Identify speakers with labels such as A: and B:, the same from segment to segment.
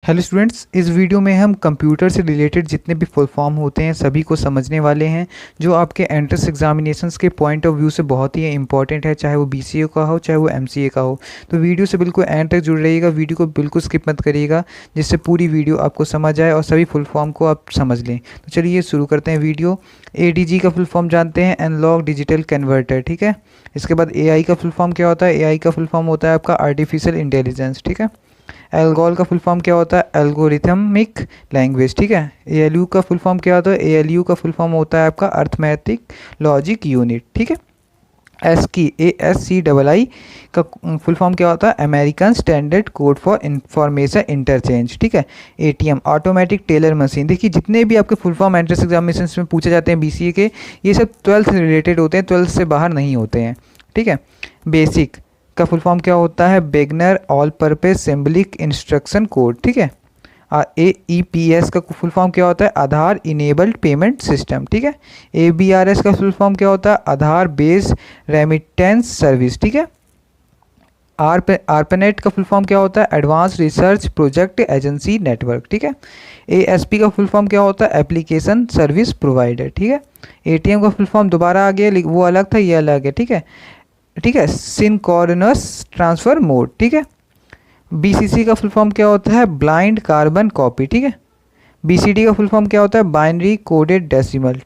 A: Hello students, इस video में हम कंप्यूटर से रिलेटेड जितने भी फुल फॉर्म होते हैं सभी को समझने वाले हैं, जो आपके एंट्रेंस एग्जामिनेशंस के पॉइंट ऑफ व्यू से बहुत ही इंपॉर्टेंट है, चाहे वो बीसीए का हो चाहे वो एमसीए का हो। तो वीडियो से बिल्कुल एंड तक जुड़ रहिएगा, वीडियो को बिल्कुल स्किप मत करिएगा, जिससे पूरी वीडियो आपको समझ आए और सभी फुल फॉर्म को आप समझ लें। तो चलिए शुरू करते हैं वीडियो। एडीजी का फुल फॉर्म जानते हैं, एनालॉग डिजिटल कन्वर्टर, ठीक है। इसके बाद एआई का फुल फॉर्म क्या होता है? एआई का फुल फॉर्म होता है आपका आर्टिफिशियल इंटेलिजेंस, ठीक है। एल्गोल का फुल फॉर्म क्या होता है? एल्गोरिथमिक लैंग्वेज, ठीक है। एएलयू का फुल फॉर्म क्या होता है? एएलयू का फुल फॉर्म होता है आपका अर्थमेटिक लॉजिक यूनिट, ठीक है। ASCII का फुल फॉर्म क्या होता है? American standard code for information interchange, ठीक है। ATM automatic teller machine. देखिए जितने भी आपके फुल फॉर्म एंट्रेंस एग्जामिनेशन में पूछे जाते हैं बीसीए के, ये सब 12th से रिलेटेड होते हैं, 12th से बाहर नहीं होते हैं, ठीक है। बेसिक का फुल फॉर्म क्या होता है? Beginner all purpose symbolic instruction code, ठीक है। AEPS का फुल फॉर्म क्या होता है? आधार इनेबल्ड पेमेंट सिस्टम, ठीक है। ABRS का फुल फॉर्म क्या होता है? आधार बेस्ड रेमिटेंस सर्विस, ठीक है। ARPANET का फुल फॉर्म क्या होता है? Advance research project agency network, ठीक है। ASP का फुल फॉर्म क्या होता है? एप्लीकेशन सर्विस प्रोवाइडर, ठीक है। ATM का फुल फॉर्म दोबारा आ गया, वो अलग था ये अलग है, ठीक है, ठीक है। सिंक्रोनस ट्रांसफर मोड, ठीक है। BCC का फुल फॉर्म क्या होता है? ब्लाइंड कार्बन कॉपी, ठीक है। BCD का फुल फॉर्म क्या होता है? Binary coded decimal.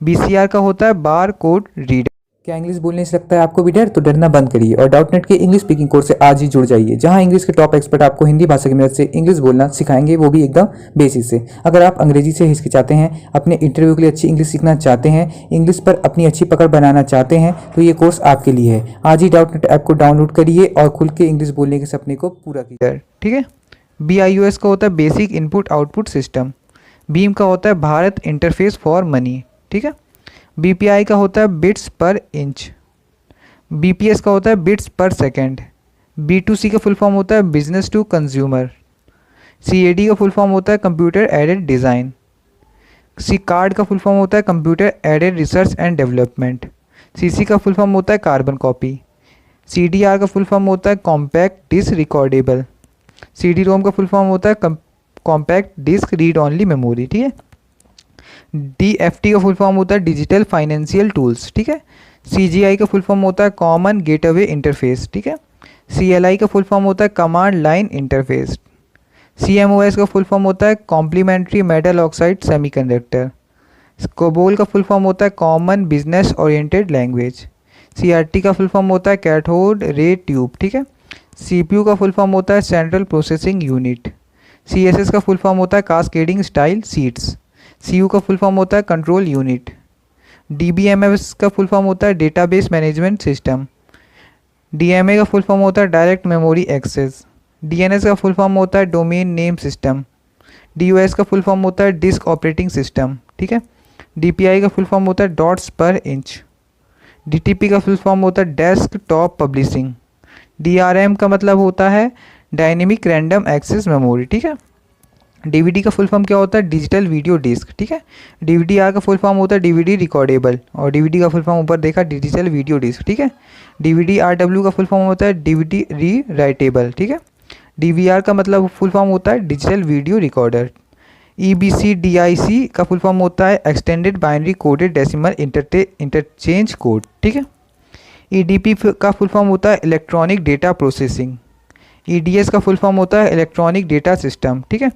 A: BCR का होता है बार कोड रीडर। क्या इंग्लिश बोलने से लगता है आपको भी डर? तो डरना बंद करिए और डाउटनेट के इंग्लिश स्पीकिंग कोर्स से आज ही जुड़ जाइए, जहां इंग्लिश के टॉप एक्सपर्ट आपको हिंदी भाषा की मदद से इंग्लिश बोलना सिखाएंगे, वो भी एकदम बेसिक से। अगर आप अंग्रेजी से हिचकिचाते हैं, अपने इंटरव्यू के लिए अच्छी इंग्लिश सीखना चाहते हैं, इंग्लिश पर अपनी अच्छी पकड़ बनाना चाहते हैं, तो ये कोर्स आपके लिए है। आज ही डाउटनेट ऐप को डाउनलोड करिए और खुल के इंग्लिश बोलने के सपने को पूरा कीजिए, ठीक है। BIOS का होता है basic input output system. Beam का होता है भारत इंटरफेस फॉर मनी, ठीक है। BPI का होता है बिट्स पर इंच। BPS का होता है बिट्स पर सेकेंड। B2C का फुल फॉर्म होता है बिजनेस टू कंज्यूमर। CAD का फुल फॉर्म होता है कंप्यूटर एडेड डिज़ाइन। CARD का फुल फॉर्म होता है computer aided research and development. CC का फुल फॉर्म होता है कार्बन कॉपी। CDR का फुल फॉर्म होता है कॉम्पैक्ट डिस्क रिकॉर्डेबल। CD-ROM का फुल फॉर्म होता है compact disc read only memory, ठीक है। DFT का फुल फॉर्म होता है डिजिटल फाइनेंशियल टूल्स, ठीक है। CGI का फुल फॉर्म होता है कॉमन गेटवे इंटरफेस, ठीक है। CLI का फुल फॉर्म होता है कमांड लाइन इंटरफेस। CMOS का फुल फॉर्म होता है complementary metal oxide semiconductor. COBOL का फुल फॉर्म होता है common business oriented language. CRT का फुल फॉर्म होता है कैथोड रे ट्यूब, ठीक है। CPU का फुल फॉर्म होता है सेंट्रल प्रोसेसिंग यूनिट। CSS का फुल फॉर्म होता है कास्केडिंग स्टाइल सीट्स। CU का फुल फॉर्म होता है कंट्रोल यूनिट। DBMS का फुल फॉर्म होता है डेटाबेस मैनेजमेंट सिस्टम। DMA का फुल फॉर्म होता है डायरेक्ट मेमोरी एक्सेस। DNS का फुल फॉर्म होता है डोमेन नेम सिस्टम। DOS का फुल फॉर्म होता है डिस्क ऑपरेटिंग सिस्टम, ठीक है। DPI का फुल फॉर्म होता है डॉट्स पर इंच। DTP का फुल फॉर्म होता है डेस्कटॉप पब्लिशिंग। DRM का मतलब होता है डायनेमिक रैंडम एक्सेस मेमोरी, ठीक है। DVD का फुल फॉर्म क्या होता है? डिजिटल वीडियो डिस्क, ठीक है। DVD-R का फुल फॉर्म होता है DVD रिकॉर्डेबल, और DVD का फुल फॉर्म ऊपर देखा डिजिटल वीडियो डिस्क, ठीक है। DVD-RW का फुल फॉर्म होता है DVD री राइटेबल, ठीक है। DVR का मतलब फुल फॉर्म होता है डिजिटल वीडियो रिकॉर्डर। EBCDIC का फुल फॉर्म होता है extended binary coded decimal interchange code, ठीक है। EDP का फुल फॉर्म होता है इलेक्ट्रॉनिक डेटा प्रोसेसिंग। EDS का फुल फॉर्म होता है इलेक्ट्रॉनिक डेटा सिस्टम, ठीक है।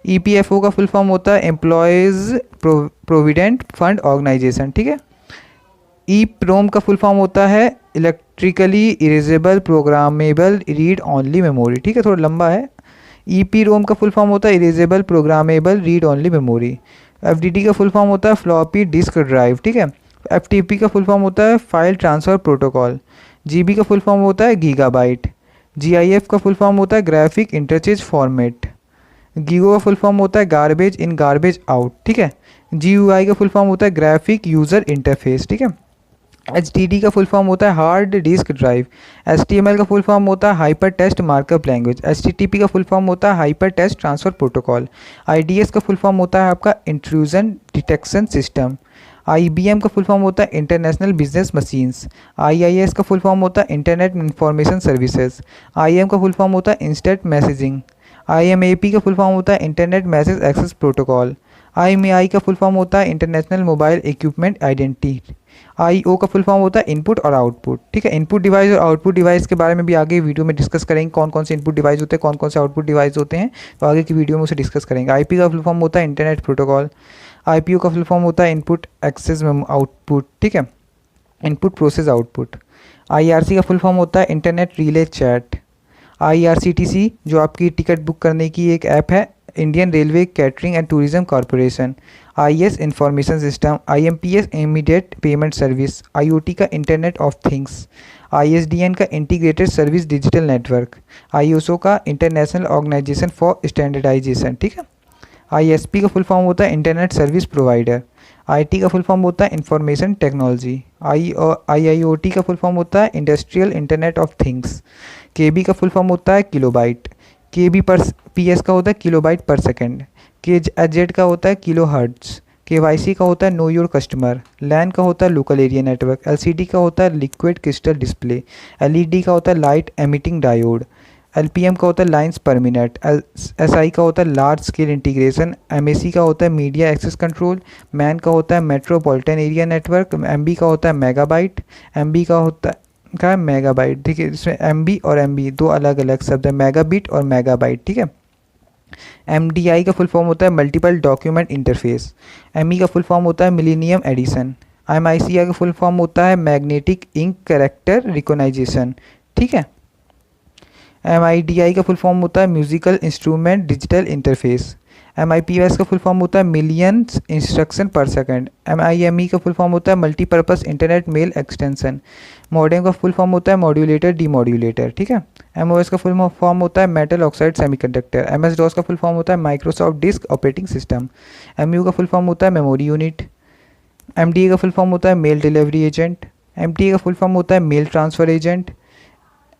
A: EPFO का फुल फॉर्म होता है एम्प्लॉयज़ प्रोविडेंट फंड ऑर्गेनाइजेशन, ठीक है। EPROM का फुल फॉर्म होता है electrically erasable programmable read only memory, ठीक है, थोड़ा लंबा है। EPROM का फुल फॉर्म होता है erasable programmable read only memory. FDD का फुल फॉर्म होता है फ्लॉपी डिस्क ड्राइव, ठीक है। FTP का फुल फॉर्म होता है फाइल ट्रांसफ़र प्रोटोकॉल। GB का फुल फॉर्म होता है गीगाबाइट। GIF का फुल फॉर्म होता है ग्राफिक इंटरचेंज फॉर्मेट। GIGO का फुल फॉर्म होता है गार्बेज इन गार्बेज आउट, ठीक है। GUI का फुल फॉर्म होता है ग्राफिक यूज़र इंटरफेस, ठीक है। HDD का फुल फॉर्म होता है हार्ड डिस्क ड्राइव। HTML का फुल फॉर्म होता है hyper text markup language. HTTP का फुल फॉर्म होता है hyper text transfer protocol. IDS का फुल फॉर्म होता है आपका इंट्रूजन डिटेक्शन सिस्टम। IBM का फुल फॉर्म होता है इंटरनेशनल बिजनेस मशीन्स। IIS का फुल फॉर्म होता है इंटरनेट इंफॉर्मेशन सर्विसेज। IM का फुल फॉर्म होता है इंस्टेंट मैसेजिंग। IMAP का फुल फॉर्म होता है internet message access protocol. IMEI का फुल फॉर्म होता है international mobile equipment identity. IO का फुल फॉर्म होता है इनपुट और आउटपुट। ठीक है, इनपुट डिवाइस और आउटपुट डिवाइस के बारे में भी आगे वीडियो में डिस्कस करेंगे, कौन कौन से इनपुट डिवाइस होते हैं, कौन कौन से आउटपुट डिवाइस होते हैं, तो आगे की वीडियो में उसे डिस्कस करेंगे। IP का फुल फॉर्म होता है इंटरनेट प्रोटोकॉल। IPO का फुल फॉर्म होता है इनपुट एक्सेस आउटपुट। ठीक है, इनपुट प्रोसेस आउटपुट। IRC का फुल फॉर्म होता है इंटरनेट रिले चैट। IRCTC जो आपकी टिकट बुक करने की एक ऐप है, Indian railway catering and tourism corporation. IS information system. IMPS immediate payment service. IoT का इंटरनेट ऑफ थिंग्स। ISDN का integrated service digital network. ISO का इंटरनेशनल ऑर्गेनाइजेशन फॉर स्टैंडर्डाइजेशन। ठीक है, ISP का फुल फॉर्म होता है internet service provider. IT का full form होता है इंफॉर्मेशन टेक्नोलॉजी। IIoT का फुल फॉर्म होता है industrial internet of things. KB का फुल फॉर्म होता है किलोबाइट। KBPS का होता है किलोबाइट पर सेकेंड। KZ का होता है किलो हर्ट्ज। KYC का होता है नो योर कस्टमर। LAN का होता है लोकल एरिया नेटवर्क। LCD का होता है लिक्विड क्रिस्टल डिस्प्ले। LED का होता है लाइट एमिटिंग डायोड। LPM का होता है लाइन्स पर मिनट। SI का होता है लार्ज स्केल इंटीग्रेशन। MAC का होता है मीडिया एक्सेस कंट्रोल। MAN का होता है मेट्रोपॉलिटन एरिया नेटवर्क। MB का होता है मेगाबाइट। MB का है मेगाबाइट। ठीक है, इसमें MB और MB दो अलग अलग शब्द है, मेगाबिट और मेगाबाइट। ठीक है, MDI का फुल फॉर्म होता है मल्टीपल डॉक्यूमेंट इंटरफेस। ME का फुल फॉर्म होता है मिलीनियम एडिशन। MICI का फुल फॉर्म होता है मैग्नेटिक इंक कैरेक्टर रिकॉग्नाइजेशन। ठीक है, MIDI का फुल फॉर्म होता है musical instrument digital interface. MIPS का फुल फॉर्म होता है millions instruction per second. MIME का फुल फॉर्म होता है multipurpose internet mail extension. Modem का फुल फॉर्म होता है मॉड्यूलेटर डीमॉड्यूलेटर। ठीक है, MOS का फुल फॉर्म होता है metal oxide semiconductor. MS DOS का फुल फॉर्म होता है Microsoft disk operating system. MU का फुल फॉर्म होता है मेमोरी यूनिट। MDA का फुल फॉर्म होता है मेल डिलीवरी एजेंट। MTA का फुल फॉर्म होता है मेल ट्रांसफ़र एजेंट।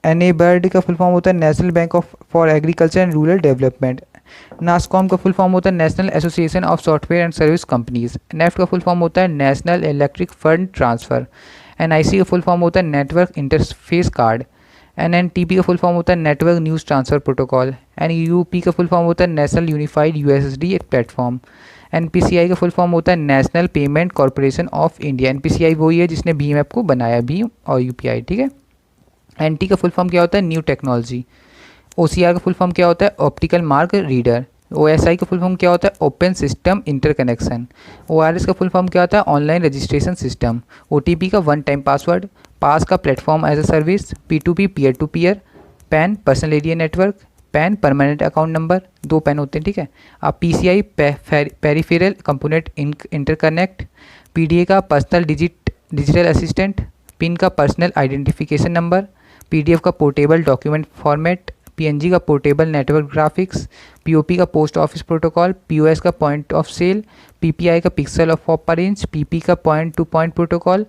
A: NABERD का फुल फॉर्म होता है national bank for agriculture and rural development. NASSCOM का फुल फॉर्म होता है national association of software and service companies. NEFT का फुल फॉर्म होता है national electric fund transfer. NIC का फुल फॉर्म होता है नेटवर्क इंटरफेस कार्ड। NNTP का फुल फॉर्म होता है network news transfer protocol. NUP का फुल फॉर्म होता है national unified USSD platform. NPCI का फुल फॉर्म होता है national payment corporation of India. NPCI वही है जिसने भीम ऐप को बनाया, भीम और UPI। ठीक है, NT का फुल फॉर्म क्या होता है न्यू टेक्नोलॉजी। OCR का फुल फॉर्म क्या होता है ऑप्टिकल मार्क रीडर। OSI का फुल फॉर्म क्या होता है ओपन सिस्टम इंटरकनेक्शन। ORS का फुल फॉर्म क्या होता है ऑनलाइन रजिस्ट्रेशन सिस्टम। OTP का वन टाइम पासवर्ड। पास का platform as a service. P2P peer to peer. PAN personal area network. PAN permanent account number, दो PAN होते हैं। ठीक है, आप PCI peripheral component interconnect. PDA का पर्सनल डिजिटल असिस्टेंट। PIN का पर्सनल आइडेंटिफिकेशन नंबर। PDF का पोर्टेबल डॉक्यूमेंट फॉर्मेट। PNG का पोर्टेबल नेटवर्क ग्राफिक्स। POP का पोस्ट ऑफिस प्रोटोकॉल। POS का पॉइंट ऑफ सेल। PPI का पिक्सल ऑफ ऑपरेंज। PP का point to point protocol.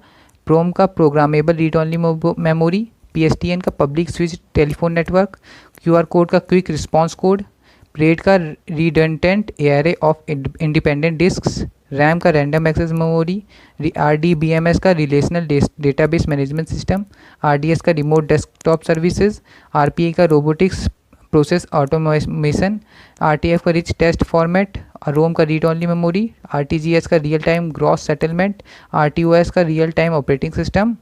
A: PROM का programmable read only memory. PSTN का public switch telephone network. QR code का quick response code. RAID का redundant array of independent disks. RAM का random access memory. RDBMS का relational database management system. RDS का remote desktop services. RPA का robotics process automation. RTF का rich test format. ROM का read only memory. RTGS का real time gross settlement. RTOS का real time operating system.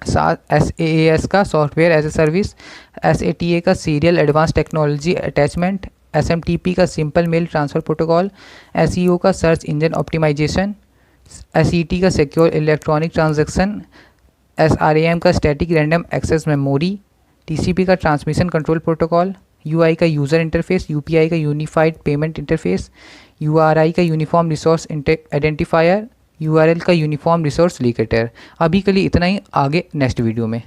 A: SaaS का software as a service. SATA का serial advance technology attachment. SMTP का simple mail transfer protocol. SEO का search engine optimisation. SET का secure electronic transaction. SRAM का static random access memory. TCP का transmission control protocol. UI का user interface. UPI का unified payment interface. URI का uniform resource identifier. URL का uniform resource locator. अभी के लिए इतना ही, आगे नेक्स्ट वीडियो में।